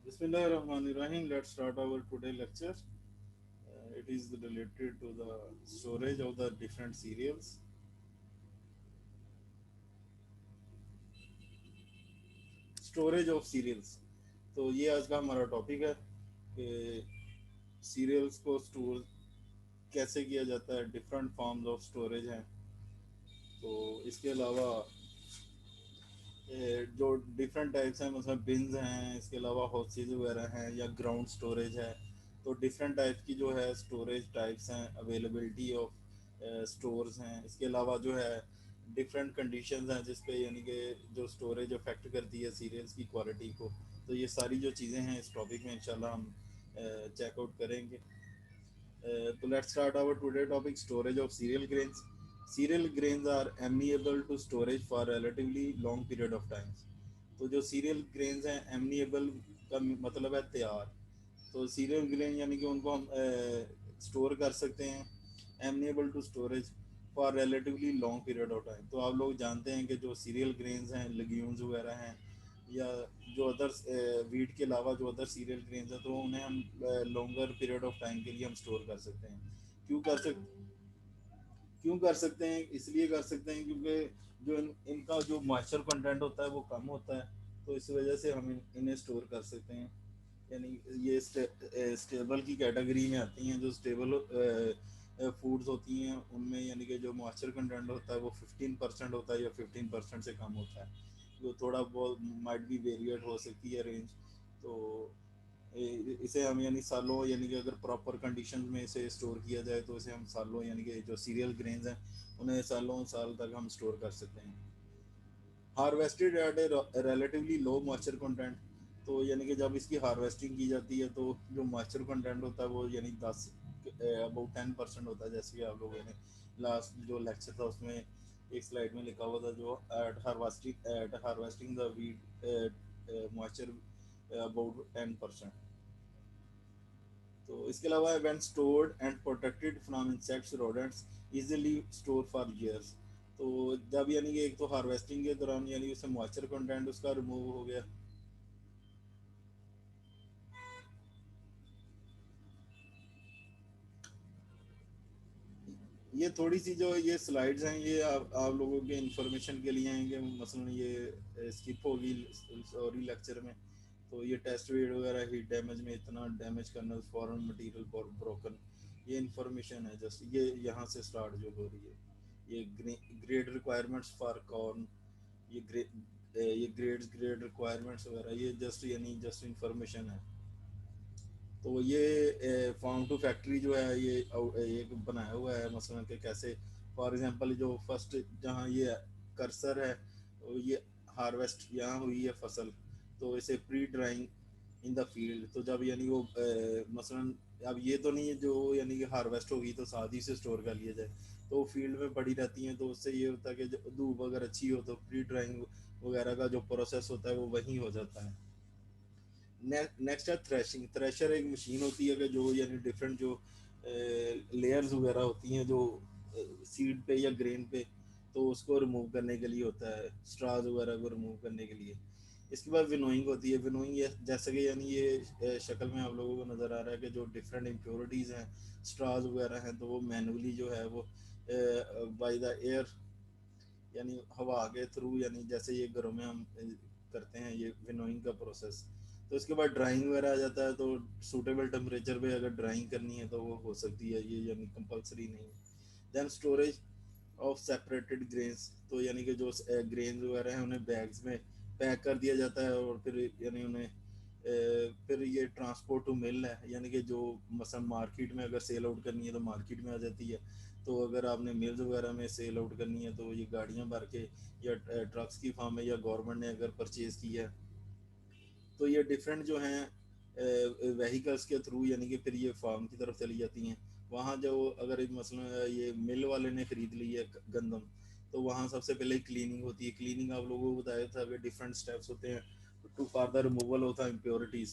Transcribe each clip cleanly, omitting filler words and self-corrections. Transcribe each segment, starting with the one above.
Bismillahirrahmanirrahim. Let's start our today lecture. It is related to the storage of the different cereals. Storage of cereals. तो ये आज का हमारा topic है कि सीरियल्स को स्टोर कैसे किया जाता है, डिफरेंट फॉर्म्स ऑफ स्टोरेज हैं। तो इसके अलावा जो डिफरेंट टाइप्स हैं, मतलब बिन्स हैं, इसके अलावा हाउसेज वगैरह हैं या ग्राउंड स्टोरेज है। तो डिफरेंट टाइप की जो है स्टोरेज टाइप्स हैं, अवेलेबिलिटी ऑफ स्टोर्स हैं। इसके अलावा जो है डिफरेंट कंडीशंस हैं जिस पे यानी कि जो स्टोरेज अफेक्ट करती है सीरियल्स की क्वालिटी को। तो ये सारी जो चीज़ें हैं इस टॉपिक में इंशाल्लाह हम चेकआउट करेंगे। So let's start our today topic, storage of cereal grains. Cereal grains are amenable to storage for relatively long period of time. तो जो सीरियल ग्रेन्स हैं, एमनीएबल का मतलब है तैयार। तो सीरियल ग्रेन यानी कि उनको हम स्टोर कर सकते हैं, amenable to storage for relatively long period of time. तो आप लोग जानते हैं कि जो सीरियल ग्रेन्स हैं, लेग्यूम्स वगैरह हैं, या जो अदर वीट के अलावा जो अदर सीरियल ग्रेन्स हैं, तो उन्हें हम लॉन्गर पीरियड ऑफ टाइम के लिए हम स्टोर कर सकते हैं। क्यों कर सक क्यों कर सकते हैं? इसलिए कर सकते हैं क्योंकि जो इनका जो मॉइस्चर कंटेंट होता है वो कम होता है। तो इस वजह से हम इन्हें स्टोर कर सकते हैं। यानी ये स्टेबल की कैटेगरी में आती हैं। जो स्टेबल फूड्स होती हैं उनमें यानी कि जो मॉइस्चर कंटेंट होता है वो 15% होता है या 15% से कम होता है। जो थोड़ा बहुत माइट भी वेरिएट हो सकती है रेंज। तो इसे हम यानी सालों, यानी कि अगर प्रॉपर कंडीशन में इसे स्टोर किया जाए तो इसे हम सालों, यानी कि जो सीरियल ग्रेन्स हैं उन्हें सालों साल तक हम स्टोर कर सकते हैं। Harvested at a relatively low moisture content. तो यानी कि जब इसकी हार्वेस्टिंग की जाती है तो जो मॉइस्चर कंटेंट होता है वो यानी 10 अबाउट 10% होता है। जैसे कि आप लोगों ने लास्ट जो लेक्चर था उसमें एक स्लाइड में लिखा हुआ था, जो at harvesting the wheat moisture about 10%। तो इसके अलावा when stored and protected from insects rodents easily store for years. तो जब यानी कि एक तो हार्वेस्टिंग के दौरान यानी उससे मॉइस्चर कंटेंट उसका रिमूव हो गया। ये थोड़ी सी जो ये स्लाइड्स हैं ये आप लोगों के इंफॉर्मेशन के लिए हैं कि मसलन ये स्किप होगी सॉरी लेक्चर में। तो ये टेस्ट वेट वगैरह हीट डैमेज में इतना डैमेज करना, फॉरेन मटेरियल ब्रोकन, ये इंफॉर्मेशन है जस्ट ये यहाँ से स्टार्ट जो हो रही है। ये ग्रेड रिक्वायरमेंट्स फॉर कॉर्न, ये ग्रेड रिक्वायरमेंट्स वगैरह, ये जस्ट यानी जस्ट इंफॉर्मेशन है। तो ये फार्म टू फैक्ट्री जो है ये एक बनाया हुआ है, मसलन के कैसे। फॉर एग्जांपल जो फर्स्ट जहाँ ये कर्सर है, ये हार्वेस्ट यहाँ हुई है फसल। तो इसे pre drawing in the field. तो जब यानी वो मसलन अब ये तो नहीं है जो यानी कि हार्वेस्ट होगी तो साथ ही से स्टोर कर लिया जाए, तो फील्ड में पड़ी रहती हैं। तो उससे ये होता है कि जो धूप अगर अच्छी हो तो प्री ड्राइंग वगैरह का जो प्रोसेस होता है वो वहीं हो जाता है। नेक्स्ट है थ्रेशिंग। थ्रेशर एक मशीन होती है कि जो यानी डिफरेंट जो लेयर्स वगैरह होती हैं जो सीड पे या ग्रेन पे, तो उसको रिमूव करने के लिए होता है, स्ट्राज वगैरह को रिमूव करने के लिए। इसके बाद विनोइंग होती है। विनोइंग जैसे कि यानी ये शक्ल में आप लोगों को नज़र आ रहा है कि जो डिफरेंट इम्प्योरिटीज़ हैं, स्ट्राज वगैरह हैं, तो वो मैनुअली जो है वो बाय द एयर, यानी हवा के थ्रू, यानी जैसे ये घरों में हम करते हैं ये विनोइंग का प्रोसेस। तो इसके बाद ड्राइंग वगैरह आ जाता है। तो सूटेबल टेम्परेचर पे अगर ड्राइंग करनी है तो वो हो सकती है, ये यानी कंपलसरी नहीं। Then storage of separated grains. तो यानी कि जो ग्रेन्स वगैरह हैं उन्हें बैग्स में पैक कर दिया जाता है और फिर यानी उन्हें फिर ये ट्रांसपोर्ट टू मिल है, यानी कि जो मसलन मार्केट में अगर सेल आउट करनी है तो मार्केट में आ जाती है। तो अगर आपने मिल्स वगैरह में सेल आउट करनी है तो ये गाड़ियां भर के या ट्रक्स की फॉर्म में या गवर्नमेंट ने अगर परचेज किया है तो ये डिफरेंट जो हैं व्हीकल्स के थ्रू यानी कि फिर ये फार्म की तरफ चली जाती हैं। वहाँ जो अगर मसलन ये मिल वाले ने खरीद ली है गंदम, तो वहाँ सबसे पहले क्लीनिंग होती है। क्लीनिंग आप लोगों को बताया था कि डिफरेंट स्टेप्स होते हैं टू फार्दर रिमूवल होता है इम्प्योरिटीज़।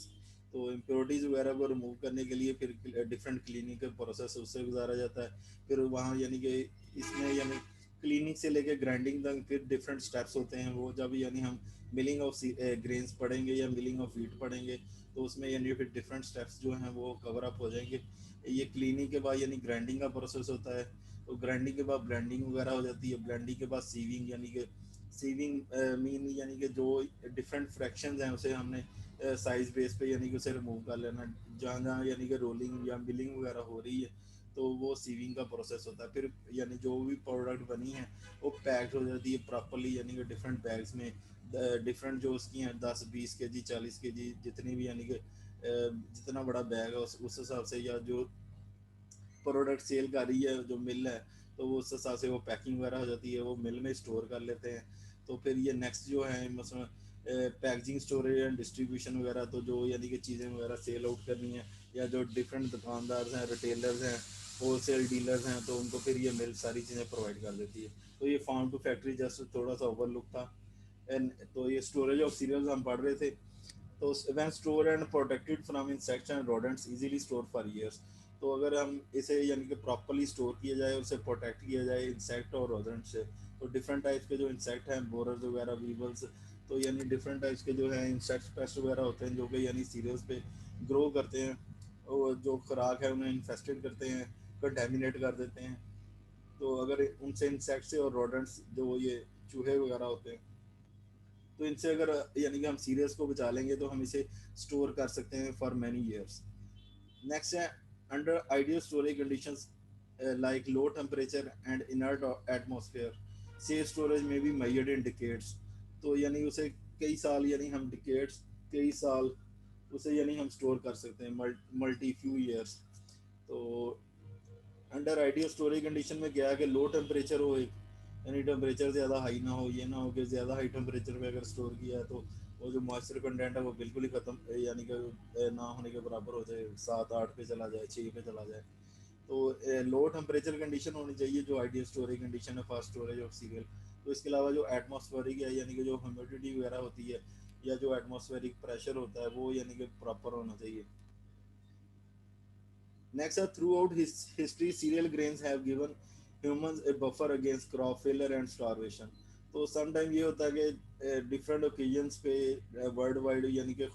तो इम्प्योरिटीज़ वगैरह को रिमूव करने के लिए फिर डिफरेंट क्लीनिंग का प्रोसेस उससे गुजारा जाता है। फिर वहाँ यानी कि इसमें यानी क्लीनिंग से लेके ग्राइंडिंग तक फिर डिफरेंट स्टेप्स होते हैं। वो जब यानी हम मिलिंग ऑफ ग्रेन्स पढ़ेंगे या मिलिंग ऑफ व्हीट पढ़ेंगे, तो उसमें यानी फिर डिफरेंट स्टेप्स जो हैं वो कवर अप हो जाएंगे। ये क्लीनिंग के बाद यानी ग्राइंडिंग का प्रोसेस होता है, तो ग्राइंडिंग के बाद ब्लेंडिंग वगैरह हो जाती है। ब्लेंडिंग के बाद सीविंग, यानी कि सीविंग मीन यानी कि जो डिफरेंट फ्रैक्शंस हैं उसे हमने साइज बेस पे यानी कि उसे रिमूव कर लेना, जहाँ जहाँ यानी कि रोलिंग या मिलिंग वगैरह हो रही है तो वो सीविंग का प्रोसेस होता है। फिर यानी जो भी प्रोडक्ट बनी है वो पैक्ड हो जाती है प्रॉपरली, यानी कि डिफरेंट बैग्स में, डिफरेंट जो उसकी हैं 10-20 kg 40 kg जितनी भी, यानी कि जितना बड़ा बैग है उस हिसाब से, या जो प्रोडक्ट सेल कर रही है जो मिल है तो वो उस हिसाब से वो पैकिंग वगैरह हो जाती है, वो मिल में स्टोर कर लेते हैं। तो फिर ये नेक्स्ट जो है मसलन पैकेजिंग, स्टोरेज एंड डिस्ट्रीब्यूशन वगैरह, तो जो यानी कि चीज़ें वगैरह सेल आउट करनी है, या जो डिफरेंट दुकानदार हैं, रिटेलर्स हैं, होलसेल डीलर्स हैं, तो उनको फिर ये मिल सारी चीज़ें प्रोवाइड कर देती है। तो ये फार्म टू फैक्ट्री जस्ट थोड़ा सा ओवरलुक था। एंड तो ये स्टोरेज ऑफ सीरियल्स हम पढ़ रहे थे। तो when stored and protected from insects and rodents easily stored for years, तो अगर हम इसे यानी कि प्रॉपरली स्टोर किया जाए, उसे प्रोटेक्ट किया जाए इंसेक्ट और रोडेंट से, तो डिफरेंट टाइप्स के जो इंसेक्ट हैं, बोरर्स वगैरह, वीवर्स, तो यानी डिफरेंट टाइप्स के जो है इंसेक्ट पेस्ट वगैरह होते हैं जो कि यानी सीरियल्स पे ग्रो करते हैं, और जो खुराक है उन्हें इन्फेस्टेड करते हैं, कंटेमिनेट कर देते हैं। तो अगर उनसे इंसेक्ट से और रोडेंट्स जो ये चूहे वगैरह होते हैं, तो इनसे अगर यानी कि हम सीरियस को बचा लेंगे तो हम इसे स्टोर कर सकते हैं फॉर मैनी ईयर्स। नेक्स्ट है under ideal storage conditions like low temperature and inert atmosphere, safe storage में भी मेजर्ड इन डिकेड्स। तो यानी उसे कई साल, यानी हम डिकेड्स, कई साल उसे यानी हम स्टोर कर सकते हैं, मल्टी फ्यू ईयर्स। तो अंडर आइडियल स्टोरेज कंडीशन में क्या है कि लो टेम्परेचर हो, एक यानी टेम्परेचर ज़्यादा हाई ना हो, ये ना हो कि ज़्यादा हाई टेम्परेचर पे अगर स्टोर किया है तो वो जो मॉइस्चर कंटेंट है वो बिल्कुल ही ख़त्म, यानी कि ना होने के बराबर हो जाए, 7-8 पे चला जाए, 6 पे चला जाए। तो लो टेम्परेचर कंडीशन होनी चाहिए जो आइडियल स्टोरेज कंडीशन है फॉर स्टोरेज ऑफ सीरियल। तो इसके अलावा जो एटमॉस्फेरिक है, यानी कि जो ह्यूमिडिटी वगैरह होती है, या जो एटमॉस्फेरिक प्रेशर होता है वो यानी कि प्रॉपर होना चाहिए। Next, throughout his history, cereal grains have given humans a buffer against crop failure and starvation. तो सम टाइम ये होता है कि डिफरेंट ओकेजन्स पे वर्ल्ड वाइड, यानी कि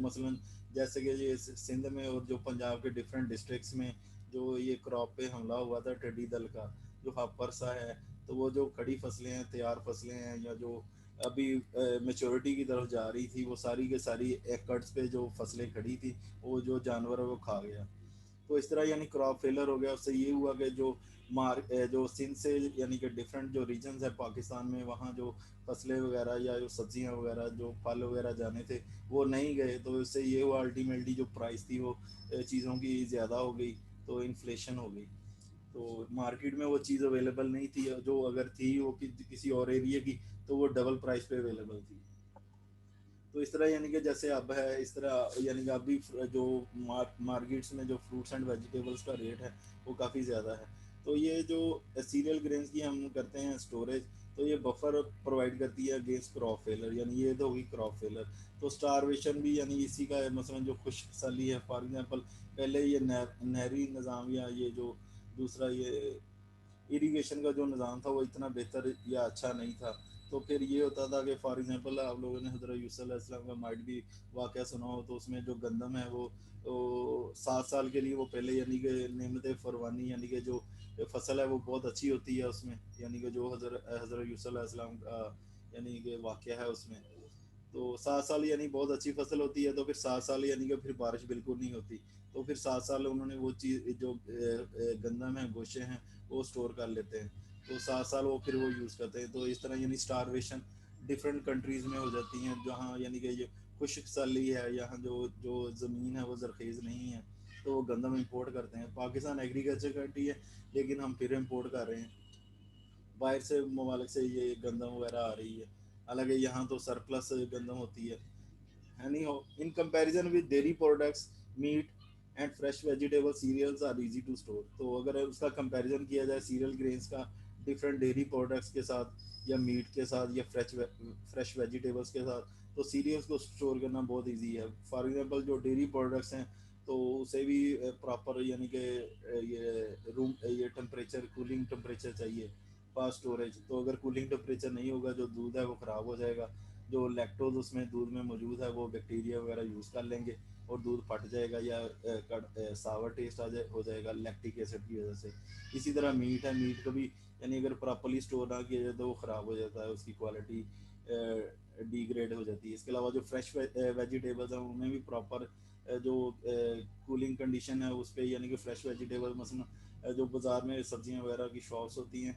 मसलन जैसे कि ये सिंध में और जो पंजाब के डिफरेंट डिस्ट्रिक्ट्स में जो ये क्रॉप पे हमला हुआ था टिड्डी दल का, जो हापर सा है, तो वो जो खड़ी फसलें हैं, तैयार फसलें हैं, या जो अभी मेच्योरिटी की तरफ जा रही थी, वो सारी के सारी एकड़्स पे जो फसलें खड़ी थी वो जो जानवर है वो खा गया। तो इस तरह यानी क्रॉप फेलर हो गया। उससे ये हुआ कि जो जो सिंध से यानी कि डिफरेंट जो रीजन्स है पाकिस्तान में, वहाँ जो फसलें वगैरह या जो सब्जियां वगैरह जो फल वगैरह जाने थे वो नहीं गए। तो इससे ये हुआ अल्टीमेटली जो प्राइस थी वो चीज़ों की ज़्यादा हो गई, तो इन्फ्लेशन हो गई। तो मार्केट में वो चीज़ अवेलेबल नहीं थी, जो अगर थी वो किसी और एरिया की, तो वो डबल प्राइस पे अवेलेबल थी। तो इस तरह यानी कि जैसे अब है इस तरह यानी कि अभी जो मार्केट्स में जो फ्रूट्स एंड वेजिटेबल्स का रेट है वो काफ़ी ज़्यादा है। तो ये जो सीरियल ग्रेन्स की हम करते हैं स्टोरेज, तो ये बफर प्रोवाइड करती है अगेंस्ट क्रॉप फेलर, यानी ये तो होगी क्रॉप फेलर। तो स्टारवेशन भी यानी इसी का है, मसलन जो खुश्क साली है फॉर एग्जांपल, पहले ये नहरी निज़ाम या ये जो दूसरा ये इरिगेशन का जो निज़ाम था वो इतना बेहतर या अच्छा नहीं था। तो फिर ये होता था कि फॉर एग्जांपल आप लोगों ने हज़रत यूसुफ अलैहिस्सलाम का माइट भी वाक़या सुना हो, तो उसमें जो गंदम है वो तो 7 साल के लिए वो पहले यानी कि नेमत फरवानी, यानी कि जो फसल है वो बहुत अच्छी होती है उसमें, यानी कि जो हज़रत यूसुफ अलैहिस्सलाम का यानी कि वाक़या है उसमें। तो 7 साल यानी बहुत अच्छी फसल होती है, तो फिर 7 साल यानी कि फिर बारिश बिल्कुल नहीं होती। तो फिर 7 साल उन्होंने वो चीज़ जो गंदम है, गोशे हैं, वो स्टोर कर लेते हैं। तो 7 साल वो फिर वो यूज़ करते हैं। तो इस तरह यानी स्टारवेशन डिफरेंट कंट्रीज़ में हो जाती हैं जहाँ यानी कि ये खुश्क साली है, यहाँ जो जो ज़मीन है वो ज़रखेज़ नहीं है, तो वो गंदम इंपोर्ट करते हैं। पाकिस्तान एग्रीकल्चर कंट्री है लेकिन हम फिर इम्पोर्ट कर रहे हैं, बाहर से ममालिक से ये गंदम वगैरह आ रही है, हालांकि यहाँ तो सरप्लस गंदम होती है। Anyhow, in comparison with dairy products, meat and fresh vegetable cereals are easy to store. तो अगर उसका कंपैरिजन किया जाए सीरियल ग्रेन्स का डिफरेंट डेयरी प्रोडक्ट्स के साथ, या मीट के साथ, या फ्रेश वेजिटेबल्स के साथ, तो सीरियल्स को स्टोर करना बहुत इजी है। फॉर एग्जांपल जो डेयरी प्रोडक्ट्स हैं तो उसे भी प्रॉपर यानी कि ये टेम्परेचर, कूलिंग टेम्परेचर चाहिए फॉर स्टोरेज। तो अगर कूलिंग टेम्परेचर नहीं होगा, जो दूध है वो ख़राब हो जाएगा। जो लैक्टोज उसमें दूध में मौजूद है वो बैक्टीरिया वगैरह यूज़ कर लेंगे और दूध फट जाएगा या सावर टेस्ट हो जाएगा लैक्टिक एसिड की वजह से। इसी तरह मीट है, मीट को भी यानी अगर प्रॉपरली स्टोर ना किया जाए तो वो ख़राब हो जाता है, उसकी क्वालिटी डिग्रेड हो जाती है। इसके अलावा जो फ्रेश वेजिटेबल्स हैं उनमें भी प्रॉपर जो कूलिंग कंडीशन है उस पर, यानी कि फ्रेश वेजिटेबल मसलन जो बाज़ार में सब्जियां वगैरह की शॉप्स होती हैं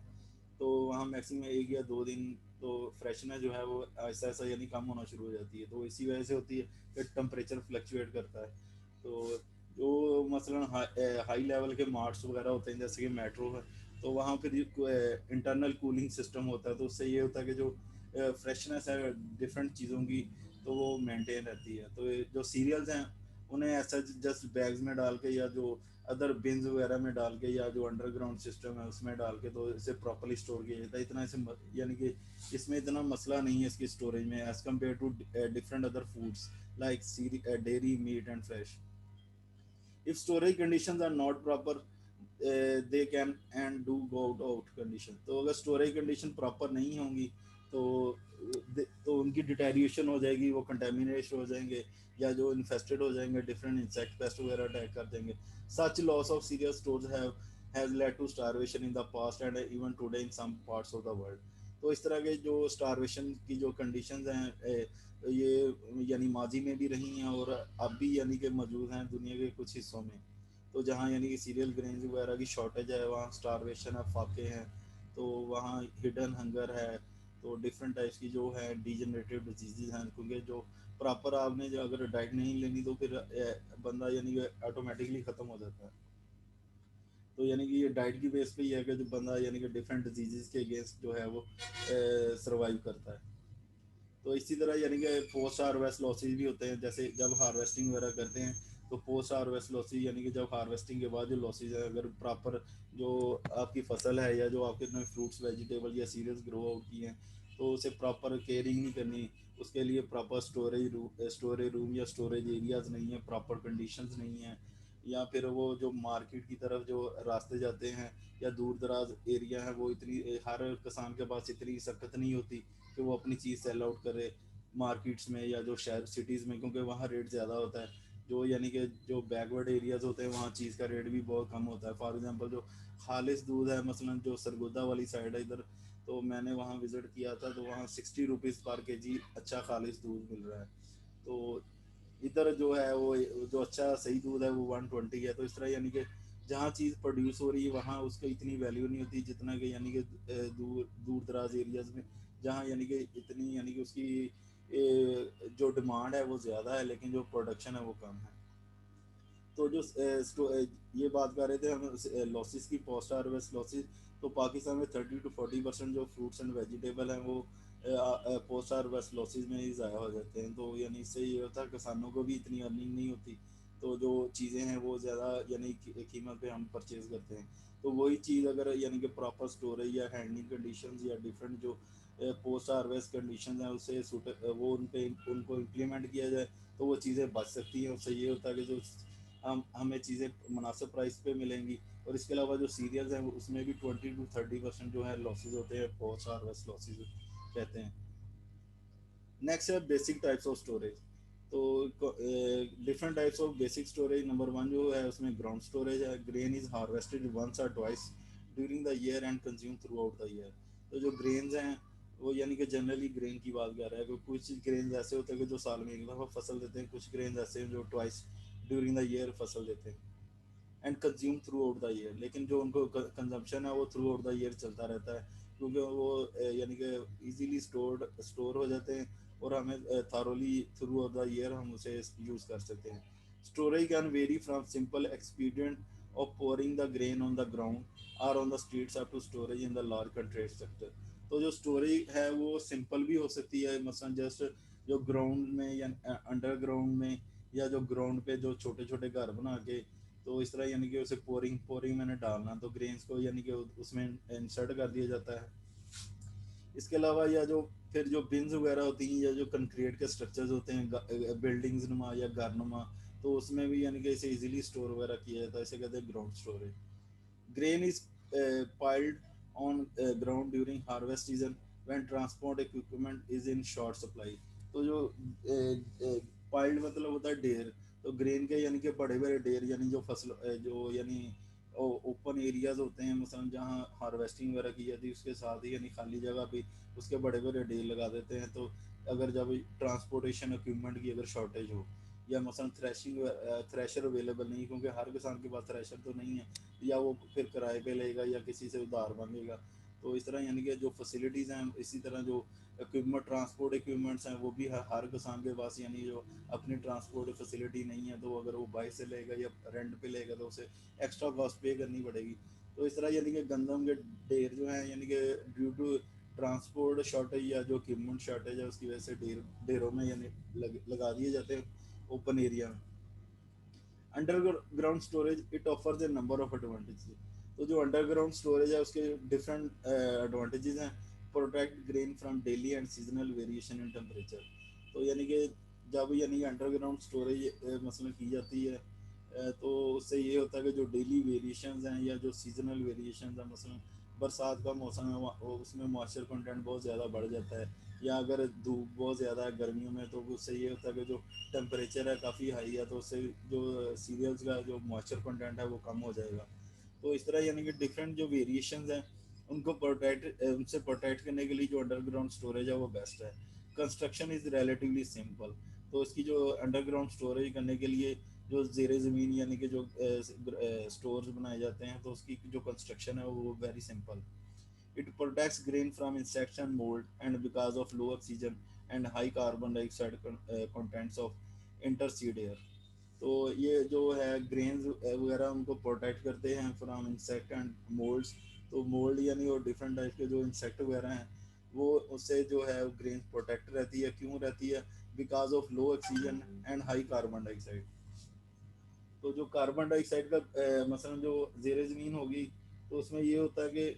तो वहाँ मैक्सिमम 1 या 2 दिन तो फ्रेशनेस जो है वो ऐसा ऐसा यानी कम होना शुरू हो जाती है। तो इसी वजह से होती है कि टेम्परेचर फ्लक्चुएट करता है। तो जो मसलन हाई लेवल के मार्ट्स वगैरह होते हैं जैसे कि मेट्रो है, तो वहाँ फिर इंटरनल कूलिंग सिस्टम होता है, तो उससे ये होता है कि जो फ्रेशनेस है डिफरेंट चीज़ों की तो वो मेंटेन रहती है। तो जो सीरियल्स हैं उन्हें ऐसा जस्ट बैग्स में डाल के या जो अदर बिन्स वगैरह में डाल के या जो अंडरग्राउंड सिस्टम है उसमें डाल के तो इसे प्रॉपरली स्टोर किया जाता है। इतना इसे यानी कि इसमें इतना मसला नहीं है इसकी स्टोरेज में as compare to different other foods like dairy meat and fish. If storage conditions are not proper, they can and do go out condition। तो अगर स्टोरेज कंडीशन प्रॉपर नहीं होंगी तो उनकी डिटेरिएशन हो जाएगी, वो कंटेमिनेशन हो जाएंगे या जो इन्फेस्टेड हो जाएंगे, डिफरेंट इंसेक्ट पेस्ट वगैरह अटैक कर देंगे। Such loss of cereal stores have has led to starvation in the past and even today in some parts of the world. तो इस तरह के जो स्टारवेशन की जो कंडीशंस हैं ये यानी माजी में भी रही हैं और अब भी यानी कि मौजूद हैं दुनिया के कुछ हिस्सों में। तो जहाँ यानी कि सीरियल ग्रेन्स वगैरह की शॉर्टेज है वहाँ स्टारवेशन है, फाके हैं, तो वहाँ हिडन हंगर है, तो डिफरेंट टाइप्स की जो है डीजनरेटिव डिजीज़ हैं, क्योंकि जो प्रॉपर आपने जो अगर डाइट नहीं लेनी तो फिर बंदा यानी कि ऑटोमेटिकली ख़त्म हो जाता है। तो यानी कि ये डाइट की बेस पे ही है कि जो बंदा यानी कि डिफरेंट डिजीज़ के अगेंस्ट जो है वो सर्वाइव करता है। तो इसी तरह यानी कि पोस्ट हार्वेस्ट लॉसेज भी होते हैं, जैसे जब हार्वेस्टिंग वगैरह करते हैं तो पोस्ट हार्वेस्ट लॉसेज यानी कि जब हार्वेस्टिंग के बाद जो लॉसेज है, अगर प्रॉपर जो आपकी फसल है या जो आपके इतने फ्रूट्स वेजिटेबल या सीरियल्स ग्रो आउट किए हैं तो उसे प्रॉपर केयरिंग नहीं करनी, उसके लिए प्रॉपर स्टोरेज रूम या स्टोरेज एरियाज नहीं है, प्रॉपर कंडीशंस नहीं है, या फिर वो जो मार्केट की तरफ जो रास्ते जाते हैं या दूर दराज एरिया है वो इतनी हर किसान के पास इतनी सख्त नहीं होती कि वो अपनी चीज़ सेल आउट करे मार्केट्स में या जो शहर सिटीज़ में, क्योंकि वहाँ रेट ज़्यादा होता है। जो यानी कि जो बैकवर्ड एरियाज़ होते हैं वहाँ चीज़ का रेट भी बहुत कम होता है। फॉर एग्जांपल जो खालिश दूध है मसलन जो सरगोदा वाली साइड है इधर, तो मैंने वहाँ विज़िट किया था तो वहाँ 60 रुपीज़ पर केजी अच्छा खालिश दूध मिल रहा है। तो इधर जो है वो जो अच्छा सही दूध है वो 120 है। तो इस तरह यानी कि जहाँ चीज़ प्रोड्यूस हो रही है वहाँ उसका इतनी वैल्यू नहीं होती जितना कि यानी कि दूर दूर दराज एरियाज में जहाँ यानी कि इतनी यानी कि उसकी जो डिमांड है वो ज़्यादा है लेकिन जो प्रोडक्शन है वो कम है। तो जो ये बात कर रहे थे हम लॉसेस की, पोस्ट हार्वेस्ट लॉसेस, तो पाकिस्तान में 30 to 40% जो फ्रूट्स एंड वेजिटेबल हैं वो पोस्ट हार्वेस्ट लॉसेस में ही ज़ाया हो जाते हैं। तो यानी इससे ये होता है किसानों को भी इतनी अर्निंग नहीं होती, तो जो चीज़ें हैं वो ज़्यादा यानी कीमत पे हम परचेज करते हैं। तो वही चीज़ अगर यानी कि प्रॉपर स्टोरेज या हैंडलिंग कंडीशंस या डिफरेंट जो पोस्ट हार्वेस्ट कंडीशंस हैं उससे वो उनको इम्प्लीमेंट किया जाए तो वो चीज़ें बच सकती हैं। उससे ये होता है कि जो हमें चीज़ें मुनासिब प्राइस पे मिलेंगी। और इसके अलावा जो सीरियल्स हैं उसमें भी 20 to 30% जो है लॉसेज होते हैं, पोस्ट हार्वेस्ट लॉसेज कहते हैं। नेक्स्ट है बेसिक टाइप्स ऑफ स्टोरेज। तो different types of basic storage, number one जो है उसमें ग्राउंड स्टोरेज है। ग्रेन इज हार्वेस्टेड वंस और twice during the year and consume through out the year. तो जो ग्रेन्स हैं वो यानी कि जनरली ग्रेन की बात कर रहा है, कुछ ग्रेन ऐसे होते हैं कि जो साल में एक दफ़ा फसल देते हैं, कुछ ग्रेन ऐसे हैं जो ट्वाइस ड्यूरिंग द ईयर फसल देते हैं and consume through out the year. लेकिन जो उनको कंजम्पशन है वो थ्रू आउट द ईयर चलता रहता है, क्योंकि वो यानी कि इजीली स्टोर हो जाते हैं और हमें thoroughly throughout the year हम उसे यूज़ कर सकते हैं। Storage can vary from simple expedient of pouring the grain on the ground और on the streets up to storage in the large concrete sector. तो जो स्टोरेज है वो सिंपल भी हो सकती है, मसलन जस्ट जो ग्राउंड में या अंडरग्राउंड में या जो ग्राउंड पे जो छोटे छोटे घर बना के, तो इस तरह यानी कि उसे पोरिंग पोरिंग मैंने डालना तो ग्रेन्स को यानी कि उसमें इंसर्ट कर दिया जाता है। इसके अलावा या जो फिर जो बिन्स वगैरह होती हैं या जो कंक्रीट के स्ट्रक्चर्स होते हैं बिल्डिंग्स नुमा या घर नुमा, तो उसमें भी यानी कि इसे इजीली स्टोर वगैरह किया जाता है, इसे कहते हैं ground storage. Grain is piled on ground during harvest season when transport equipment is in short supply. तो जो पाइल्ड मतलब होता है ढेर, तो ग्रेन के यानी कि बड़े बड़े ढेर, यानी जो फसल जो यानी ओपन एरियाज होते हैं मसलन जहाँ हार्वेस्टिंग वगैरह की जाती है उसके साथ ही यानी खाली जगह पे उसके बड़े बड़े ढेर लगा देते हैं। तो अगर जब ट्रांसपोर्टेशन इक्विपमेंट की अगर शॉर्टेज हो, या मसलन थ्रेशर अवेलेबल नहीं, क्योंकि हर किसान के पास थ्रेशर तो नहीं है, या वो फिर किराए पे लेगा या किसी से उधार मांगेगा। तो इस तरह यानी कि जो फैसिलिटीज़ हैं, इसी तरह जो इक्विपमेंट ट्रांसपोर्ट इक्विपमेंट्स हैं वो भी हर किसान के पास यानी जो अपनी ट्रांसपोर्ट फैसिलिटी नहीं है, तो अगर वो बाइक से लेगा या रेंट पे लेगा तो उसे एक्स्ट्रा कॉस्ट पे करनी पड़ेगी। तो इस तरह यानी कि गंदम के ढेर जो हैं यानी कि ड्यू टू ट्रांसपोर्ट शॉर्टेज या जो इक्विपमेंट शॉर्टेज है उसकी वजह से ढेरों में यानी लगा दिए जाते हैं ओपन एरिया में। Underground storage it offers A number of advantages. तो जो अंडरग्राउंड स्टोरेज है उसके डिफरेंट एडवांटेजेस हैं। Protect grain from daily and seasonal variation in temperature. तो यानी कि जब यानी अंडरग्राउंड स्टोरेज मसलन की जाती है तो उससे ये होता है कि जो डेली वेरिएशंस हैं या जो सीजनल वेरिएशंस हैं, मसलन बरसात का मौसम है उसमें मॉइस्चर कंटेंट बहुत ज़्यादा बढ़ जाता है, या अगर धूप बहुत ज़्यादा है गर्मियों में तो उससे ये होता है कि जो टेम्परेचर है काफ़ी हाई है, तो उससे जो सीरियल्स का जो मॉइस्चर कंटेंट है वो कम हो जाएगा। तो इस तरह यानी कि डिफरेंट जो वेरिएशंस हैं उनको उनसे प्रोटेक्ट करने के लिए जो अंडरग्राउंड स्टोरेज है वो बेस्ट है। Construction is relatively simple. तो इसकी जो अंडरग्राउंड स्टोरेज करने के लिए जो ज़ेर ज़मीन यानी कि जो स्टोर्स बनाए जाते हैं तो उसकी जो कंस्ट्रक्शन है वो very simple. It protects grain from insects and mold, and because of low oxygen and high carbon dioxide contents of interseed air। तो ये जो है ग्रेन्स वगैरह उनको प्रोटेक्ट करते हैं फ्रॉम इंसेक्ट एंड मोल्ड्स। तो मोल्ड यानी वो डिफरेंट टाइप के जो इंसेक्ट वगैरह हैं वो उससे जो है ग्रेन प्रोटेक्ट रहती है। क्यों रहती है? Because of low oxygen and high carbon dioxide. तो जो कार्बन डाइऑक्साइड का मसलन जो जेर ज़मीन होगी तो उसमें ये होता है कि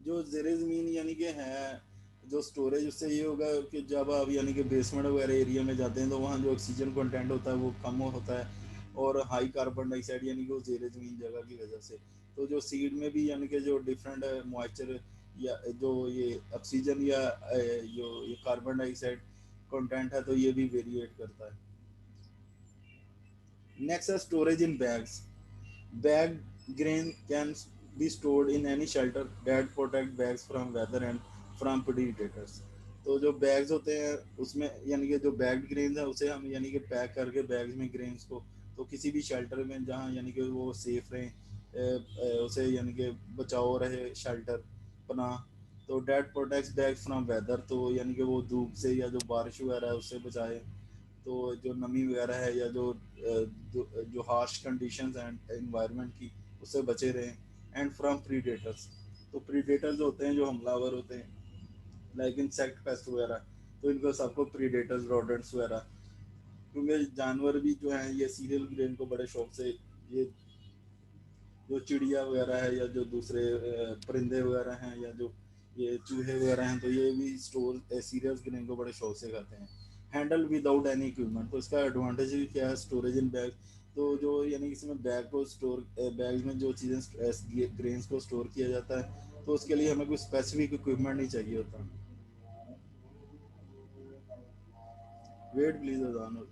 जो जेर ज़मीन यानी कि है जो स्टोरेज, उससे ये होगा कि जब आप यानी कि बेसमेंट वगैरह एरिया में जाते हैं तो वहाँ जो ऑक्सीजन कंटेंट होता है वो कम होता है, और हाई कार्बन डाइऑक्साइड यानी कि वो जेर ज़मीन जगह की वजह से। तो जो सीड में भी यानी कि जो डिफरेंट मॉइस्चर या जो ये ऑक्सीजन या जो ये कार्बन डाइऑक्साइड कंटेंट है तो ये भी वेरिएट करता है। नेक्स्ट है storage in bags. Bagged grain can be stored in any shelter that protect bags from weather and from predators। तो जो बैग्स होते हैं उसमें यानी कि जो बैग्ड ग्रेन्स है उसे हम यानी कि पैक करके बैग्स में ग्रेन्स को तो किसी भी शेल्टर में जहाँ यानी कि वो सेफ रहें, उसे यानी कि बचाओ रहे शेल्टर पना। तो that protects bags from weather, तो यानी कि वो धूप से या जो बारिश वगैरह है उससे बचाए। तो जो नमी वगैरह है या जो हार्श कंडीशंस एंड एनवायरनमेंट की उससे बचे रहें। And from predators. तो प्रीडेटर्स होते हैं जो हमलावर होते हैं लाइक इंसेक्ट पेस्ट वगैरह, तो इनको सबको प्रीडेटर्स रोडेंट्स वगैरह, क्योंकि जानवर भी जो हैं ये सीरियल ग्रेन को बड़े शौक से ये जो चिड़िया वगैरह है या जो दूसरे परिंदे वगैरह हैं या जो ये चूहे वगैरह हैं तो ये भी स्टोर सीरियल्स ग्रेन को बड़े शौक से खाते हैं। Handle without any equipment. तो इसका एडवांटेज भी क्या है? स्टोरेज इन बैग। तो जो यानी इसमें बैग को स्टोर बैग में जो चीज़ें ग्रेन्स को स्टोर किया जाता है तो उसके लिए हमें कोई स्पेसिफिक इक्विपमेंट नहीं चाहिए होता। वेट प्लीज अजान।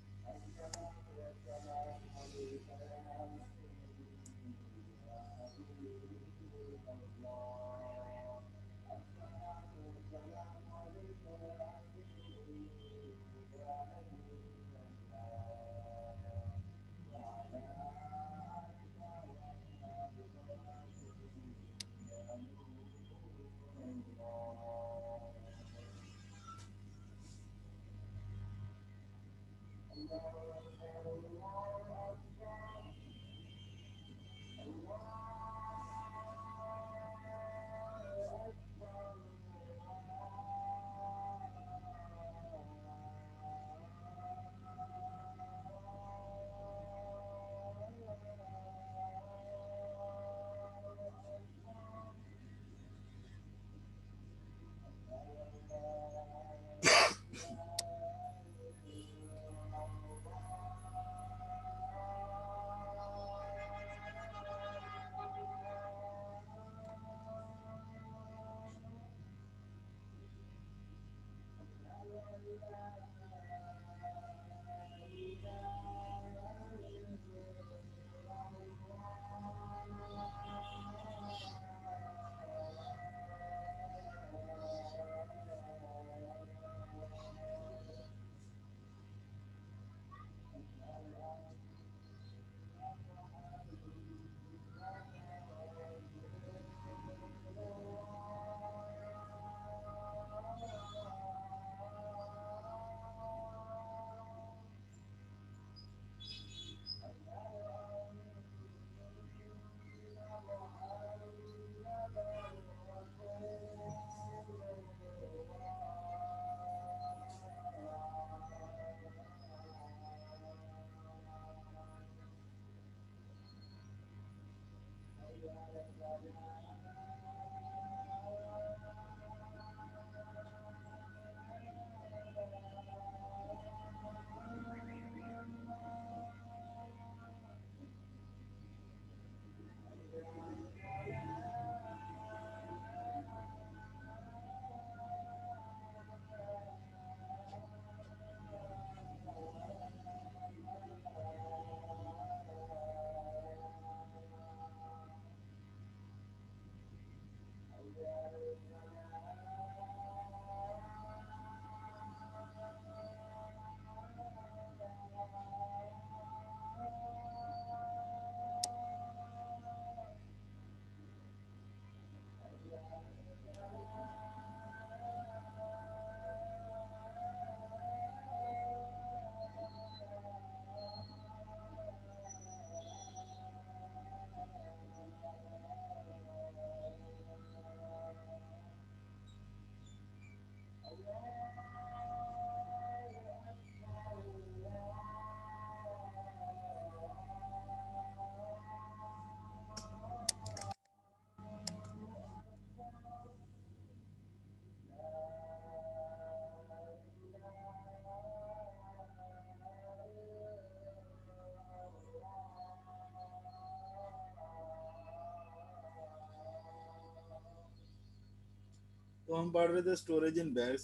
तो हम पढ़ रहे थे स्टोरेज इन बैग्स।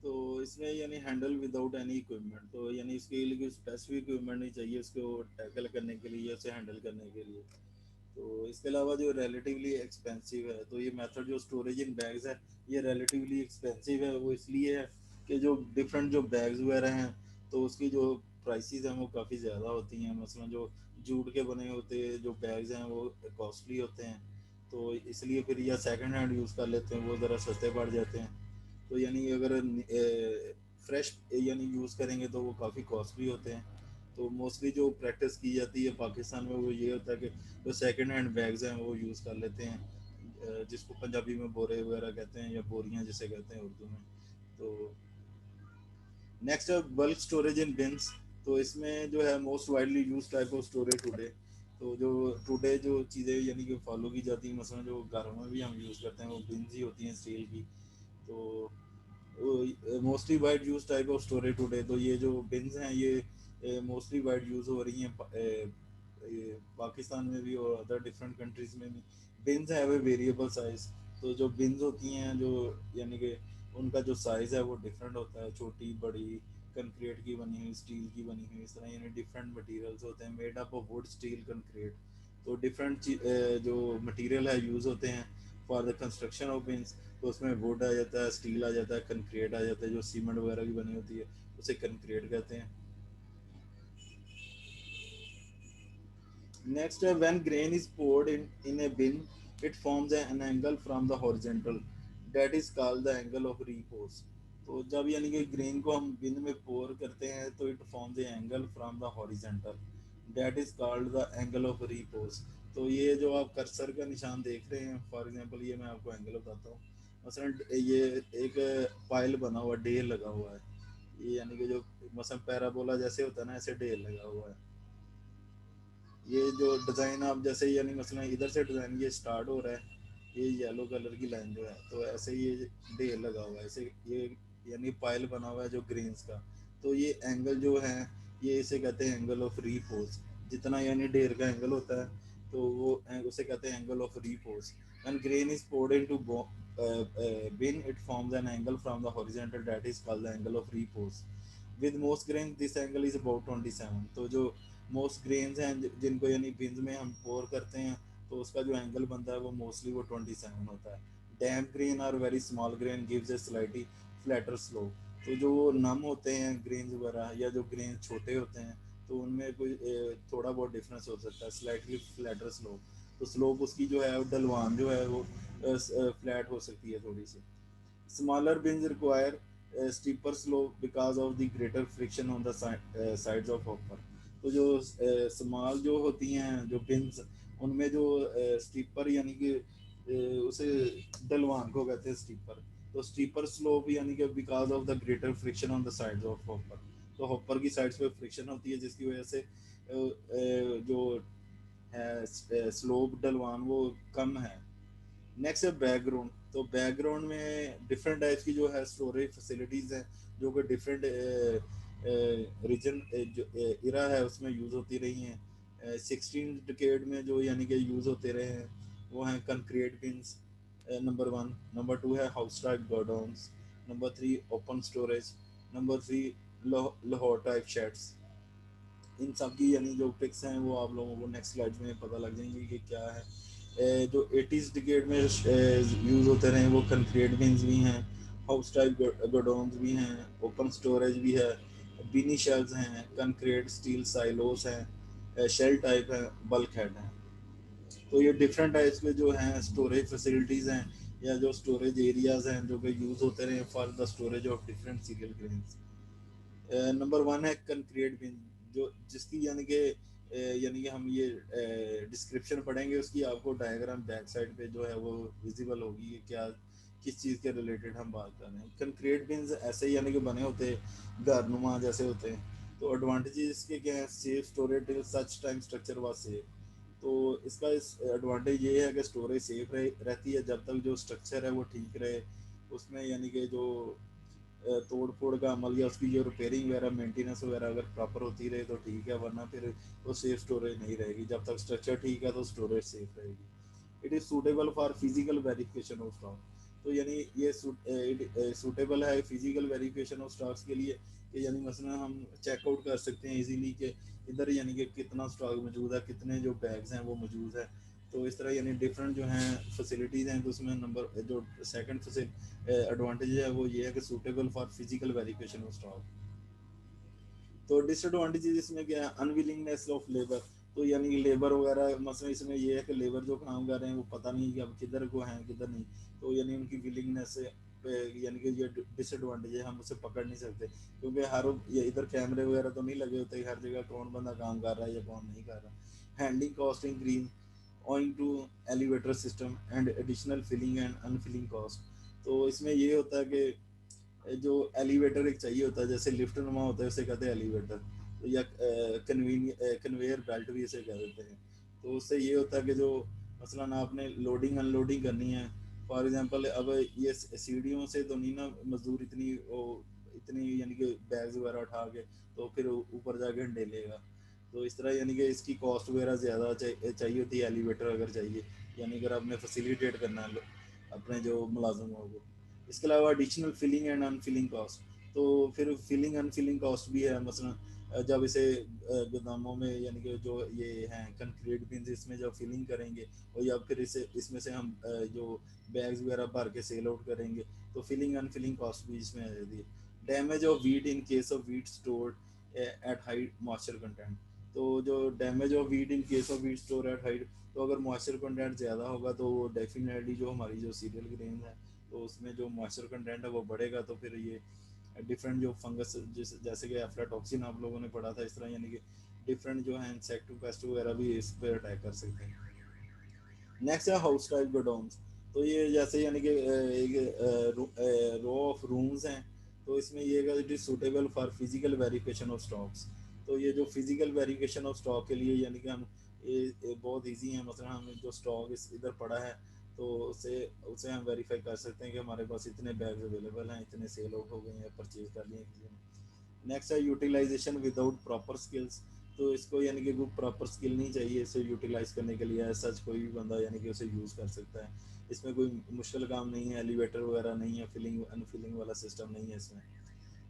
तो इसमें यानी हैंडल विदाउट एनी इक्विपमेंट, तो यानी इसके लिए कोई स्पेसिफिक इक्विपमेंट नहीं चाहिए उसको टैकल करने के लिए या उसे हैंडल करने के लिए। तो इसके अलावा जो रिलेटिवली एक्सपेंसिव है, तो ये मेथड जो स्टोरेज इन बैग्स है ये रिलेटिवली एक्सपेंसिव है। वो इसलिए है कि जो डिफरेंट जो बैग्स वगैरह हैं तो उसकी जो प्राइसेस हैं वो काफ़ी ज़्यादा होती हैं। मसलन जो जूट के बने होते जो बैग्स हैं वो कॉस्टली होते हैं, तो इसलिए फिर या सेकंड हैंड यूज़ कर लेते हैं, वो ज़रा सस्ते पड़ जाते हैं। तो यानी अगर फ्रेश यानी यूज़ करेंगे तो वो काफ़ी कॉस्टली होते हैं। तो मोस्टली जो प्रैक्टिस की जाती है पाकिस्तान में वो ये होता है कि जो सेकंड हैंड बैग्स हैं वो यूज़ कर लेते हैं, जिसको पंजाबी में बोरे वगैरह कहते हैं या बोरियां जिसे कहते हैं उर्दू में। तो नेक्स्ट है बल्क स्टोरेज इन बिन्स। तो इसमें जो है most widely use type of storage today. तो जो टुडे जो चीज़ें यानी कि फॉलो की जाती हैं, मसलन जो घरों में भी हम यूज़ करते हैं वो बिन्स ही होती हैं स्टील की। तो mostly wide use type of storage today, तो ये जो बिन्स हैं ये मोस्टली वाइड यूज हो रही हैं पाकिस्तान में भी और अदर डिफरेंट कंट्रीज में भी। बिन्स है वे वेरिएबल साइज। तो जो बिन्स होती हैं जो यानी कि उनका जो साइज है वो डिफरेंट होता है, छोटी बड़ी, कंक्रीट की बनी हुई, स्टील की बनी हुई, इस तरह यानी डिफरेंट मटेरियल्स होते हैं, made up of would, steel, concrete. तो डिफरेंट जो मटेरियल है यूज होते हैं for the construction of beans. तो उसमें वुड आ जाता है, स्टील आ जाता है, कंक्रीट आ जाता है, जो सीमेंट वगैरह की बनी होती है उसे कंक्रीट कहते हैं। Next, when grain is poured in a bin, it forms an angle from the horizontal. That is called the angle of repose. तो जब यानी कि ग्रेन को हम बिन में पोर करते हैं तो it forms A angle from the horizontal, that is called the angle of repose. तो ये जो आप कर्सर का निशान देख रहे हैं, फॉर एग्जांपल ये मैं आपको एंगल बताता हूँ। मसलन ये एक पाइल बना हुआ, ढेर लगा हुआ है, ये यानी कि जो मसलन पैराबोला जैसे होता है ना, ऐसे ढेर लगा हुआ है। ये जो डिज़ाइन आप जैसे यानी मसलन इधर से डिज़ाइन ये स्टार्ट हो रहा है, ये येलो कलर की लाइन जो है, तो ऐसे ही ये ढेर लगा हुआ है, ऐसे ये यानी पाइल बना हुआ है जो ग्रेन्स का। तो ये एंगल जो है ये इसे कहते हैं एंगल ऑफ रीपोज। जितना यानी ढेर का एंगल होता है तो वो उसे कहते हैं angle of repose. And grain is poured into bin, it forms an angle from the horizontal that is called the angle of repose. With most grains this angle is about 27. तो जो most grains हैं जिनको यानी bins में हम pour करते हैं तो उसका जो angle बनता है वो mostly वो 27 होता है. Damp grain or very small grain gives a slightly flatter slope. तो जो नम होते हैं ग्रेन्स वगैरह या जो ग्रेन छोटे होते हैं तो उनमें कोई थोड़ा बहुत डिफरेंस हो सकता है, स्लाइटली फ्लैटर स्लोप. तो स्लोप उसकी जो है वो ढलवान जो है वो फ्लैट हो सकती है थोड़ी सी. Smaller bins require steeper slope because of the greater friction on the sides of hopper. तो जो स्मॉल जो होती हैं जो बिन्स उनमें जो स्टीपर यानी कि उसे ढलवान को कहते हैं स्टीपर. तो स्टीपर स्लोप यानी कि because of the greater friction on the sides of hopper. तो हॉपर की साइड्स पे फ्रिक्शन होती है जिसकी वजह से जो है स्लोप ढलवान वो कम है. नेक्स्ट है बैकग्राउंड. तो बैकग्राउंड में डिफरेंट टाइप्स की जो है स्टोरेज फैसिलिटीज हैं जो कि डिफरेंट रीजन जो इरा है उसमें यूज़ होती रही हैं. 16 डिकेड में जो यानी कि यूज़ होते रहे हैं वो हैं कंक्रीट बिन्स नंबर 1. नंबर 2 है house type godowns. Number 3 open storage. Number 3 Lahore type sheds. इन सब की यानी जो पिक्स हैं वो आप लोगों को नेक्स्ट स्लाइड में पता लग जाएंगी कि क्या है. जो 80s डिकेड में यूज़ होते रहे वो कंक्रीट बिन्स भी हैं, हाउस टाइप गोडाउन्स भी हैं, ओपन स्टोरेज भी है, बीनी शेल्स हैं, कंक्रीट स्टील साइलोस हैं, शेल टाइप है, बल्क हेड हैं. तो ये डिफरेंट टाइप्स के जो हैं स्टोरेज फैसिलिटीज़ हैं या जो स्टोरेज एरियाज हैं जो कि यूज़ होते रहे for the storage of different serial grains. Number 1 है कंक्रीट बिन जो जिसकी यानी कि हम ये डिस्क्रिप्शन पढ़ेंगे उसकी आपको डायग्राम बैक साइड पे जो है वो विजिबल होगी कि क्या किस चीज़ के रिलेटेड हम बात कर रहे हैं. कंक्रीट बिन्स ऐसे ही यानी कि बने होते घरनुमा जैसे होते हैं. तो एडवांटेजेस इसके क्या है. Safe storage till such time structure was safe. तो इसका इस एडवांटेज ये है कि स्टोरेज सेफ रहती है जब तक जो स्ट्रक्चर है वो ठीक रहे उसमें यानी कि जो तोड़ फोड़ का अमल या उसकी जो रिपेयरिंग वगैरह मेंटेनेंस वगैरह अगर प्रॉपर होती रहे तो ठीक है वरना फिर वो सेफ स्टोरेज नहीं रहेगी. जब तक स्ट्रक्चर ठीक है तो स्टोरेज सेफ रहेगी. It is suitable for physical verification of stock. तो यानी ये सूटेबल है फिजिकल वेरिफिकेशन ऑफ स्टॉक्स के लिए कि यानी मसलन हम चेकआउट कर सकते हैं इजीली कि इधर यानी कि कितना स्टॉक मौजूद है कितने जो बैग्स हैं वो मौजूद है. तो इस तरह यानी डिफरेंट जो हैं फैसिलिटीज़ हैं तो उसमें नंबर जो सेकंड एडवांटेज है वो ये है कि suitable for physical verification of stock. तो डिसएडवांटेजेस इसमें क्या है. Unwillingness of labour. तो यानी लेबर वगैरह मसला इसमें ये है कि लेबर जो काम कर रहे हैं वो पता नहीं कि अब किधर को हैं किधर नहीं. तो यानी उनकी विलिंगनेस यानी कि ये डिसएडवांटेज है हम उसे पकड़ नहीं सकते क्योंकि हर ये इधर कैमरे वगैरह तो नहीं लगे होते हर जगह कौन बंदा काम कर रहा है या कौन नहीं कर रहा. Handling cost increase owing to elevator system and additional filling and unfilling cost. तो इसमें ये होता है कि जो एलिवेटर एक चाहिए होता है जैसे लिफ्ट नुमा होता है उसे कहते हैं एलिवेटर. तो या कन्वेयर बेल्ट भी इसे कह देते हैं. तो उससे ये होता है कि जो मसलन आपने लोडिंग अनलोडिंग करनी है फॉर एग्जांपल अब ये सीढ़ियों से तो नहीं ना मजदूर इतनी यानी कि बैग्स वगैरह उठा के तो फिर ऊपर जाके ढेलेगा. तो इस तरह यानी कि इसकी कॉस्ट वगैरह ज़्यादा चाहिए होती है एलिवेटर अगर चाहिए यानी अगर आपने फैसिलिटेट करना है अपने जो मुलाजमों को. इसके अलावा एडिशनल फिलिंग एंड अनफिलिंग कॉस्ट. तो फिर फिलिंग अनफिलिंग कॉस्ट भी है मसलन जब इसे गोदामों में यानी कि जो ये हैं कंक्रीट बिन्स इसमें जब फिलिंग करेंगे और या फिर इसे इसमें से हम जो बैग्स वगैरह भर के सेल आउट करेंगे तो फिलिंग अनफिलिंग कॉस्ट भी इसमें आ जाती है. Damage of wheat in case of wheat stored at high moisture content. तो जो damage of wheat in case of wheat store at high तो अगर मॉइस्चर कंटेंट ज़्यादा होगा तो वो डेफिनेटली जो हमारी जो सीरियल ग्रेन है तो उसमें जो मॉइस्चर कंटेंट है वो बढ़ेगा तो फिर ये डिफरेंट जो फंगस जैसे कि एफ्लाटॉक्सिन आप लोगों ने पढ़ा था इस तरह यानी कि डिफरेंट जो है इंसेक्ट पेस्ट वगैरह भी इस पर अटैक कर सकते हैं. नेक्स्ट है हाउस टाइप गोडाउन्स. तो ये जैसे यानी कि एक रो ऑफ रूम्स हैं. तो इसमें ये it is suitable for physical verification of stocks. तो ये जो फिजिकल वेरिफिकेशन ऑफ स्टॉक के लिए यानी कि हम ये बहुत इजी है मतलब हम जो स्टॉक इधर पड़ा है तो उसे उसे हम वेरीफाई कर सकते हैं कि हमारे पास इतने बैग्स अवेलेबल हैं इतने सेल आउट हो गए हैं परचेज कर लिए किसी ने. नेक्स्ट है यूटिलाइजेशन विदाउट प्रॉपर स्किल्स. तो इसको यानी कि कोई प्रॉपर स्किल नहीं चाहिए इसे यूटिलाइज करने के लिए सच कोई भी बंदा यानी कि उसे यूज़ कर सकता है. इसमें कोई मुश्किल काम नहीं है, एलिवेटर वगैरह नहीं है, फिलिंग अनफिलिंग वाला सिस्टम नहीं है इसमें।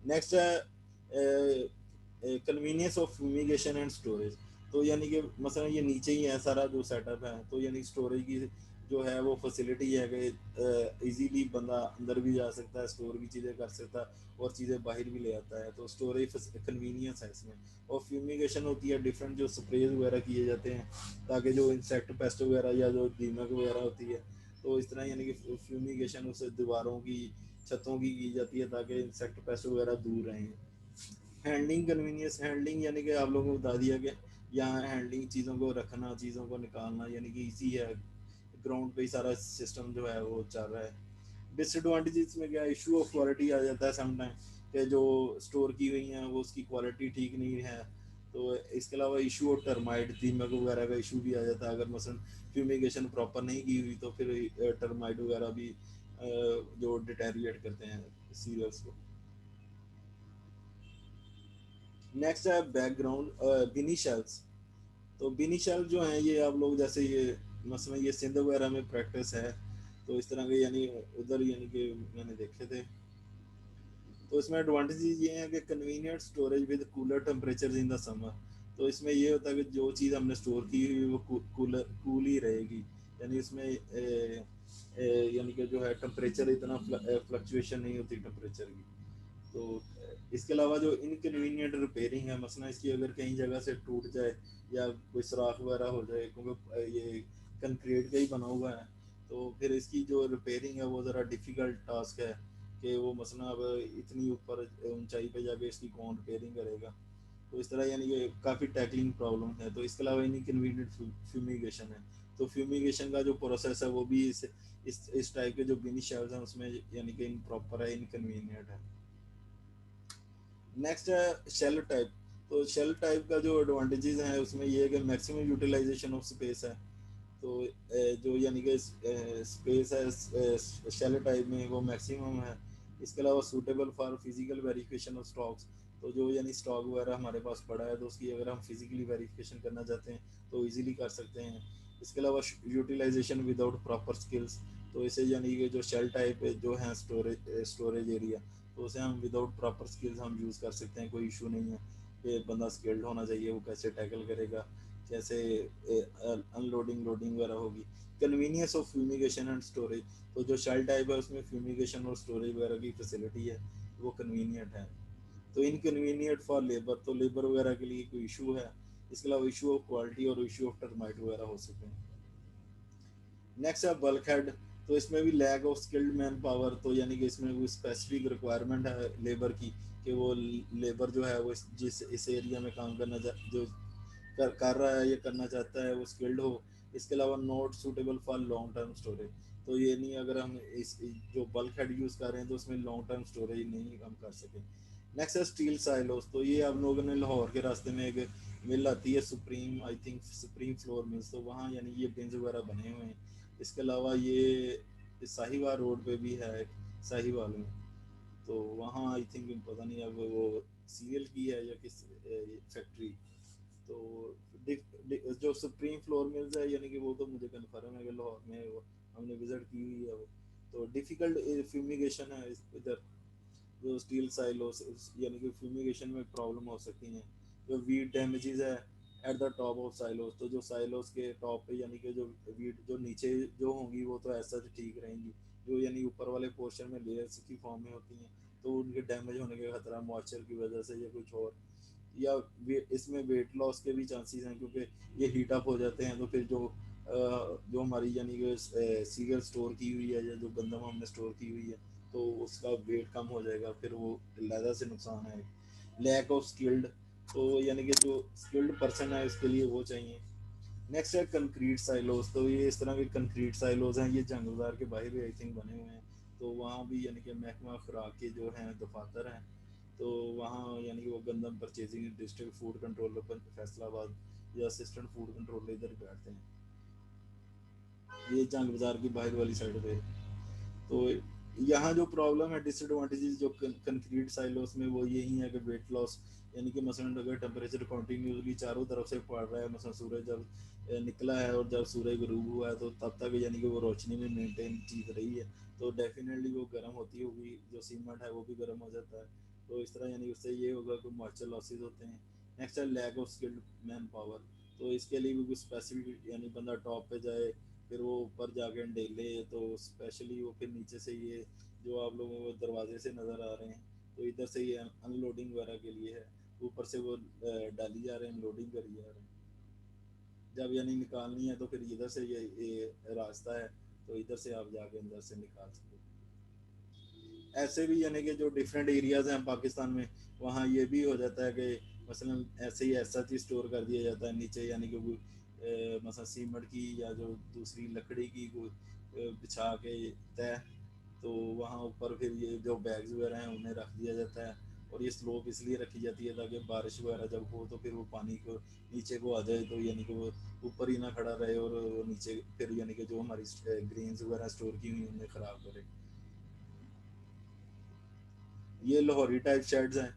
नेक्स्ट है convenience of fumigation and storage. तो यानी कि मसलन ये नीचे ही है सारा जो सेटअप है, तो यानी स्टोरेज की जो है वो फैसिलिटी है कि इजीली बंदा अंदर भी जा सकता है, स्टोर भी चीज़ें कर सकता है और चीज़ें बाहर भी ले आता है, तो स्टोरेज कन्वीनियंस है इसमें। और फ्यूमिगेशन होती है डिफरेंट जो स्प्रेज वगैरह किए जाते हैं ताकि जो इंसेक्ट पेस्ट वगैरह या जो दीमक वगैरह होती है, तो इस तरह यानी कि फ्यूमिगेशन उस दीवारों की छतों की जाती है ताकि इंसेक्ट पेस्ट वगैरह दूर रहें। हैंडलिंग कन्वीनियंस, हैंडलिंग यानी कि आप लोगों को बता दिया कि यहाँ हैंडलिंग चीज़ों को रखना, चीज़ों को निकालना यानी कि इजी है, ग्राउंड पे ही सारा सिस्टम जो है वो चल रहा है। डिसएडवांटेजेस में क्या, इशू ऑफ क्वालिटी आ जाता है समटाइम कि जो स्टोर की हुई हैं वो उसकी क्वालिटी ठीक नहीं है। तो इसके अलावा इशू ऑफ टर्माइट, दीमक वगैरह का इशू भी आ जाता है, अगर मसलन फ्यूमिगेशन प्रॉपर नहीं की हुई तो फिर टर्माइट वगैरह भी जो डिटेरिएट करते हैं सीरियल्स को। नेक्स्ट है बैकग्राउंड बिनी शेल्स। तो बिनी शेल्फ जो हैं ये आप लोग जैसे ये मसलन ये सिंध वगैरह में प्रैक्टिस है, तो इस तरह के यानी उधर यानी कि मैंने देखे थे। तो इसमें एडवांटेजेस ये हैं कि convenient storage with cooler temperature in the summer. तो इसमें ये होता है कि जो चीज़ हमने स्टोर की हुई वो कूल ही रहेगी, यानी इसमें यानी कि जो है टेम्परेचर इतना फ्लक्चुएशन नहीं होती टेम्परेचर की। तो इसके अलावा जो इनकन्वीनियंट रिपेयरिंग है, मसला इसकी अगर कहीं जगह से टूट जाए या कोई सुराख वगैरह हो जाए, क्योंकि ये कंक्रीट का ही बना हुआ है, तो फिर इसकी जो रिपेयरिंग है वो ज़रा डिफ़िकल्ट टास्क है कि वो मसला अब इतनी ऊपर ऊंचाई पे जाके इसकी कौन रिपेयरिंग करेगा। तो इस तरह यानी कि काफ़ी टैकलिंग प्रॉब्लम है। तो इसके अलावा इनकन्वीनियंट फ्यूमिगेशन है, तो फ्यूमिगेशन का जो प्रोसेस है वो भी इस टाइप के जो बिनी शेल्स हैं उसमें यानी कि इनप्रॉपर है, इनकन्वीनियंट है। नेक्स्ट है शेल टाइप। तो शेल टाइप का जो एडवांटेजेस हैं उसमें ये है कि मैक्सिमम यूटिलाइजेशन ऑफ स्पेस है। तो जो यानी कि स्पेस है शेल टाइप में वो मैक्सिमम है। इसके अलावा suitable for physical verification of stocks. तो जो यानी स्टॉक वगैरह हमारे पास पड़ा है तो उसकी अगर हम फिजिकली वेरिफिकेशन करना चाहते हैं तो इजीली कर सकते हैं। इसके अलावा यूटिलाइजेशन विदाउट प्रॉपर स्किल्स। तो इसे यानी कि जो शेल टाइप जो है स्टोरेज एरिया, तो उसे हम विदाउट प्रॉपर स्किल्स हम यूज़ कर सकते हैं, कोई इशू नहीं है कि बंदा स्किल्ड होना चाहिए, वो कैसे टैकल करेगा, कैसे अनलोडिंग लोडिंग वगैरह होगी। Convenience of fumigation and storage. तो जो शेल टाइप है उसमें फ्यूमिगेशन और स्टोरेज वगैरह की फैसिलिटी है, वो कन्वीनियंट है। तो इनकन्वीनियंट फॉर लेबर, तो लेबर वगैरह के लिए कोई इशू है। इसके अलावा इशू ऑफ क्वालिटी और इशू ऑफ टर्माइट वगैरह हो सकते हैं। नेक्स्ट है बल्क हेड। तो इसमें भी lack of skilled manpower. तो यानी कि इसमें कोई स्पेसिफिक रिक्वायरमेंट है लेबर की कि वो लेबर जो है वो जिस इस एरिया में काम करना जो कर रहा है या करना चाहता है वो स्किल्ड हो। इसके अलावा not suitable for long term storage. तो ये नहीं, अगर हम इस जो बल्क हेड यूज़ कर रहे हैं तो उसमें लॉन्ग टर्म स्टोरेज नहीं हम कर सकें। नेक्स्ट है स्टील साइलोस। तो ये आप लोगों ने लाहौर के रास्ते में एक मिल आती है supreme, I think supreme flour mills, तो वहाँ यानी ये बिन्स वगैरह बने हुए हैं। इसके अलावा ये साहिवाल रोड पे भी है साहिवाल में, तो वहाँ आई थिंक पता नहीं अब वो सीरियल की है या किस फैक्ट्री। तो जो सुप्रीम फ्लोर मिल्स है यानी कि वो तो मुझे कन्फर्म है कि लाहौर में वो हमने विजिट की हुई है वो। तो डिफ़िकल्ट फ्यूमिगेशन है इधर, जो स्टील साइलोस यानी कि फ्यूमिगेशन में प्रॉब्लम हो सकती हैं। जो वीट डैमेजेस है at the top of silos. तो जो साइलोस के टॉप पे यानी कि जो वीट जो नीचे जो होंगी वो तो ऐसा ठीक रहेंगी, जो यानी ऊपर वाले पोर्शन में लेयर्स की फॉर्म में होती हैं तो उनके डैमेज होने का खतरा मॉइस्चर की वजह से या कुछ और, या इसमें वेट लॉस के भी चांसेस हैं क्योंकि ये हीट अप हो जाते हैं। तो फिर जो हमारी यानी कि सीरियल स्टोर की हुई है या जो गंदम हमने स्टोर की हुई है तो उसका वेट कम हो जाएगा, फिर वो लेदर से नुकसान है। Lack of skilled. तो यानी कि जो स्किल्ड पर्सन है उसके लिए वो चाहिए। नेक्स्ट है कंक्रीट साइलोस। तो ये इस तरह के कंक्रीट साइलोस हैं, ये जंग बाजार के बाहर भी आई थिंक बने हुए हैं। तो वहाँ भी यानी कि महकमा खुराक के जो हैं दफातर हैं, तो वहाँ यानी कि वो गंदम purchasing district food controller Faisalabad या असिस्टेंट फूड कंट्रोलर इधर बैठते हैं, ये जंग बाजार की बाहर वाली साइड पे। तो यहाँ जो प्रॉब्लम है, डिसएडवांटेजेस जो कंक्रीट साइलोस में, वो यही है कि वेट लॉस, यानी कि मसलन अगर टेम्परेचर कंटिन्यूसली चारों तरफ से पड़ रहा है, मसलन सूरज जब निकला है और जब सूरज गुरूब हुआ है तो तब तक यानी कि वो रोशनी में मेंटेन चीज रही है, तो डेफिनेटली वो गर्म होती होगी, जो सीमेंट है वो भी गर्म हो जाता है। तो इस तरह यानी उससे ये होगा कि मॉइस्चर लॉसेज होते हैं। नेक्स्ट है lack of skilled manpower. तो इसके लिए भी कुछ स्पेसिफिक, यानी बंदा टॉप पे जाए फिर वो ऊपर जाके ढेले, तो स्पेशली वो फिर नीचे से ये जो आप लोगों को दरवाजे से नज़र आ रहे हैं, तो इधर से ये अनलोडिंग वगैरह के लिए है, ऊपर से वो डाली जा रहे हैं, लोडिंग करी जा रहे हैं। जब यानी निकालनी है तो फिर इधर से ये रास्ता है, तो इधर से आप जाके अंदर से निकाल सकते हो। ऐसे भी यानी कि जो डिफरेंट एरियाज हैं पाकिस्तान में, वहाँ ये भी हो जाता है कि मसलन ऐसे ही ऐसा चीज स्टोर कर दिया जाता है नीचे, यानी कि मसलन सीमेंट की या जो दूसरी लकड़ी की कोई बिछा के तय, तो वहाँ ऊपर फिर ये जो बैग्स वगैरह हैं उन्हें रख दिया जाता है। और ये स्लोप इसलिए रखी जाती है ताकि बारिश वगैरह जब हो तो फिर वो पानी को नीचे को आ जाए, तो यानी कि वो ऊपर ही ना खड़ा रहे और नीचे फिर यानी कि जो हमारी ग्रेन्स वगैरह स्टोर की हुई उन्हें खराब करे। ये लाहौरी टाइप शेड्स हैं,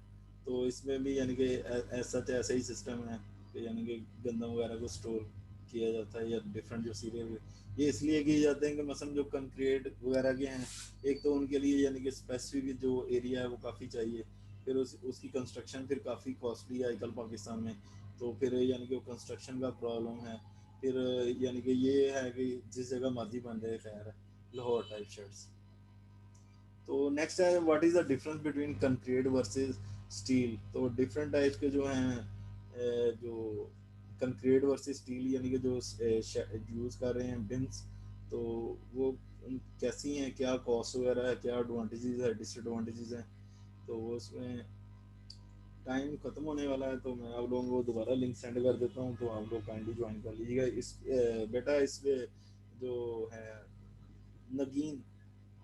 तो इसमें भी यानी कि ऐसा तो ऐसा ही सिस्टम है कि यानी कि गंदम वगैरह को स्टोर किया जाता है, या डिफरेंट जो सीरियल ये इसलिए किए जाते हैं कि मसलन जो कंक्रीट वगैरह के हैं, एक तो उनके लिए यानी कि स्पेसिफिक जो एरिया है वो काफ़ी चाहिए, फिर उसकी कंस्ट्रक्शन फिर काफ़ी कॉस्टली है आजकल पाकिस्तान में, तो फिर यानी कि वो कंस्ट्रक्शन का प्रॉब्लम है। फिर यानी कि ये है कि जिस जगह मर्जी बन जाए, खैर है लाहौर टाइप शेड्स। तो नेक्स्ट है what is the difference between concrete versus steel. तो डिफरेंट टाइप्स के जो हैं जो कंक्रीट वर्सेस स्टील, यानी कि जो यूज़ कर रहे हैं बिन्स, तो वो कैसी हैं, क्या कॉस्ट वगैरह है, क्या एडवांटेजेस है, डिसएडवांटेजेस हैं। तो वो उसमें टाइम खत्म होने वाला है, तो मैं आप लोगों को दोबारा लिंक सेंड कर देता हूँ, तो आप लोग काइंडली ज्वाइन कर लीजिएगा इस बेटा इस जो है नगीन,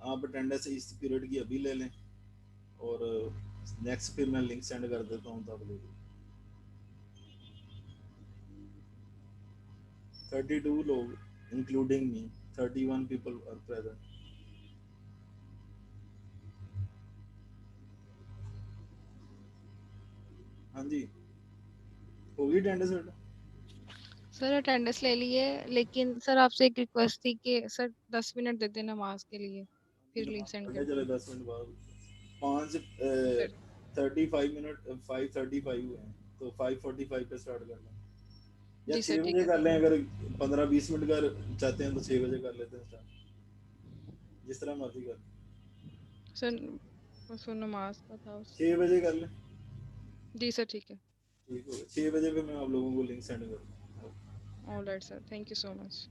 आप अटेंडेंस इस पीरियड की अभी ले लें, और नेक्स्ट फिर मैं लिंक सेंड कर देता हूँ तब ले। 32 लोग including me, 31 people are present. हाँ जी, होगी अटेंडेंस बेटा। सर अटेंडेंस ले लिए, लेकिन सर आपसे एक रिक्वेस्ट थी कि सर 10 मिनट दे दें नमाज के लिए, फिर लिंक नमाज सेंड पढ़ने कर चले दें 10 मिनट बाद, 5 फिर। 35 मिनट 5:35 हुए हैं, तो 5:45 पे स्टार्ट कर लें, या जी सर 6 ठीक बजे है कर सर। लें, अगर 15-20 मिनट का चाहते हैं तो 6 बजे कर लेते हैं स्टार्ट, जिस तरह मर्जी कर लें। सर बस वो नमाज का था 6 बजे कर लें, जी सर ठीक है। ठीक हो गया। 6 बजे पे मैं आप लोगों को लिंक सेंड कर दूँ। All right sir, thank you so much.